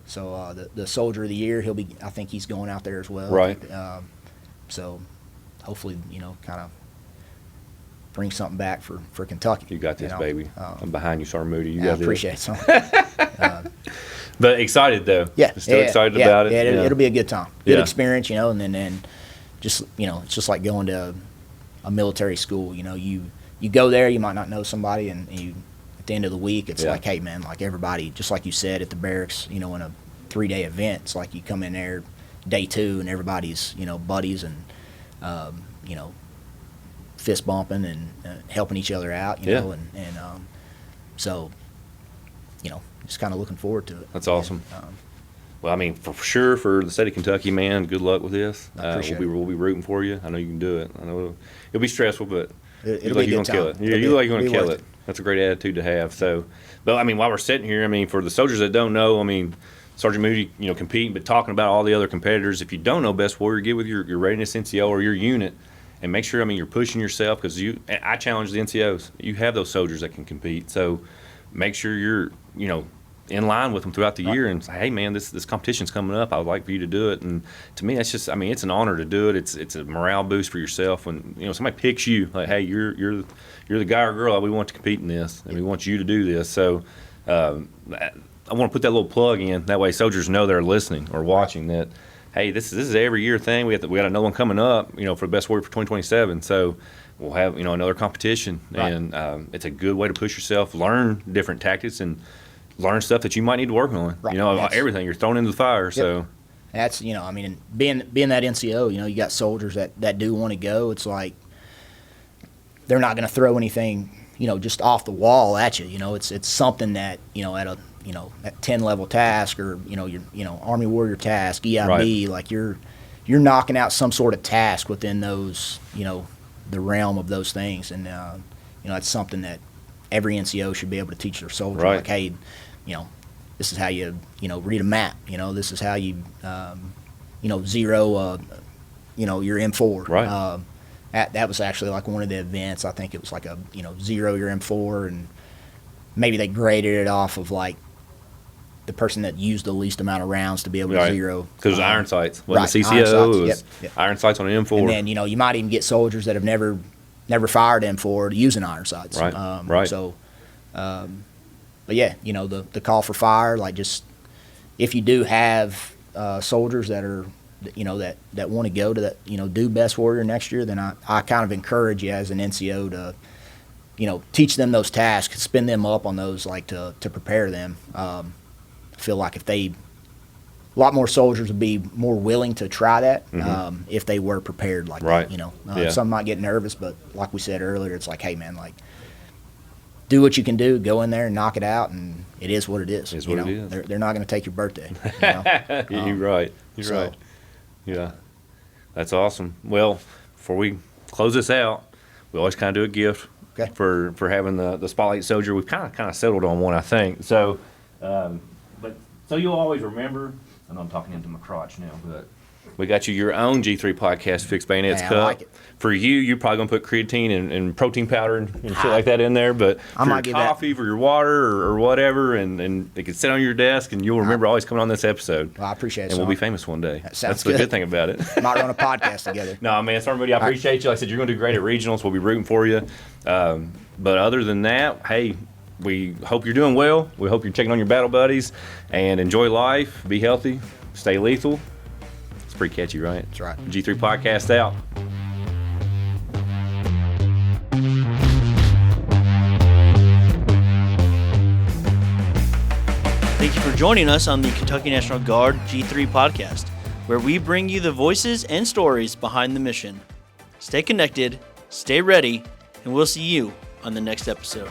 So the Soldier of the Year, I think he's going out there as well. Right. So hopefully, you know, kind of bring something back for Kentucky. You got this, know. baby. I'm behind you, Sergeant Moody. You I got this. appreciate it. But excited though. Yeah. Still yeah, excited yeah, about it. Yeah, it'll be a good time. Good Yeah. experience, you know, and then just, you know, it's just like going to a military school. You know, you go there, you might not know somebody, and you at the end of the week, it's like, hey man, like everybody, just like you said at the barracks, you know, in a 3-day event, it's like you come in there day 2 and everybody's, you know, buddies and you know, fist bumping and helping each other out, you know, and so just kind of looking forward to it. That's awesome. And, well, I mean, for sure, for the state of Kentucky, man, good luck with this. I appreciate it. We'll be rooting for you. I know you can do it. I know it'll be stressful, but It'll be a good kill time. it. Yeah, you look like you're going to kill worth it. That's a great attitude to have. So, but I mean, while we're sitting here, I mean, for the soldiers that don't know, I mean, Sergeant Moody, competing, but talking about all the other competitors. If you don't know Best Warrior, get with your readiness NCO or your unit, and make sure. I mean, you're pushing yourself because I challenge the NCOs. You have those soldiers that can compete. So, make sure you're in line with them throughout the year and say, hey man, this competition's coming up. I would like for you to do it. And to me, that's just, I mean, it's an honor to do it. It's a morale boost for yourself when somebody picks you like, hey, you're the guy or girl that we want to compete in this, and we want you to do this. So I want to put that little plug in. That way, soldiers know they're listening or watching that. Hey, this is an every year thing. We got another one coming up, for the Best Warrior for 2027. So we'll have another competition, right. And it's a good way to push yourself, learn different tactics, and learn stuff that you might need to work on. Right. Everything you're thrown into the fire. Yep. So that's I mean, being that NCO, you got soldiers that do want to go. It's like they're not going to throw anything just off the wall at you. It's something that at a that 10 level task or your Army Warrior task EIB, right. like you're knocking out some sort of task within those the realm of those things, and it's something that every NCO should be able to teach their soldiers. Right. Like, hey, this is how you read a map. This is how you zero your M4. Right. That was actually like one of the events. I think it was like a zero your M4, and maybe they graded it off of like the person that used the least amount of rounds to be able to zero. Because iron sights. Well, right, the CCO iron sights. it was Yep. iron sights on an M4. And then you might even get soldiers that have never fired M4 using iron sights. Right. Right. So, but yeah, the call for fire, like just if you do have soldiers that are that want to go to that do Best Warrior next year, then I kind of encourage you as an NCO to teach them those tasks, spin them up on those, like to prepare them. I feel like a lot more soldiers would be more willing to try that if they were prepared like right. that. Some might get nervous, but like we said earlier, it's like, hey man, like do what you can do, go in there and knock it out, and it is what it is. It is what it is. They're not going to take your birthday. You're right. You're right. Yeah, that's awesome. Well, before we close this out, we always kind of do a gift for having the Spotlight Soldier. We've kind of settled on one, I think. So, but so you'll always remember. I know I'm talking into my crotch now, but we got you your own G3 podcast Fixed Bayonets cup. I like it. For you're probably gonna put creatine and protein powder and shit like that in there. But I for might your give coffee, for your water or whatever, and it can sit on your desk, and you'll remember always coming on this episode. Well, I appreciate it. And we'll be famous one day. That sounds That's the good thing about it. Might run a podcast together. No, man, sorry, buddy. I appreciate you. Like I said, you're going to do great at regionals. We'll be rooting for you. But other than that, hey, we hope you're doing well. We hope you're checking on your battle buddies and enjoy life. Be healthy. Stay lethal. It's pretty catchy, right? That's right. G3 Podcast out. Thank you for joining us on the Kentucky National Guard G3 podcast, where we bring you the voices and stories behind the mission. Stay connected, stay ready, and we'll see you on the next episode.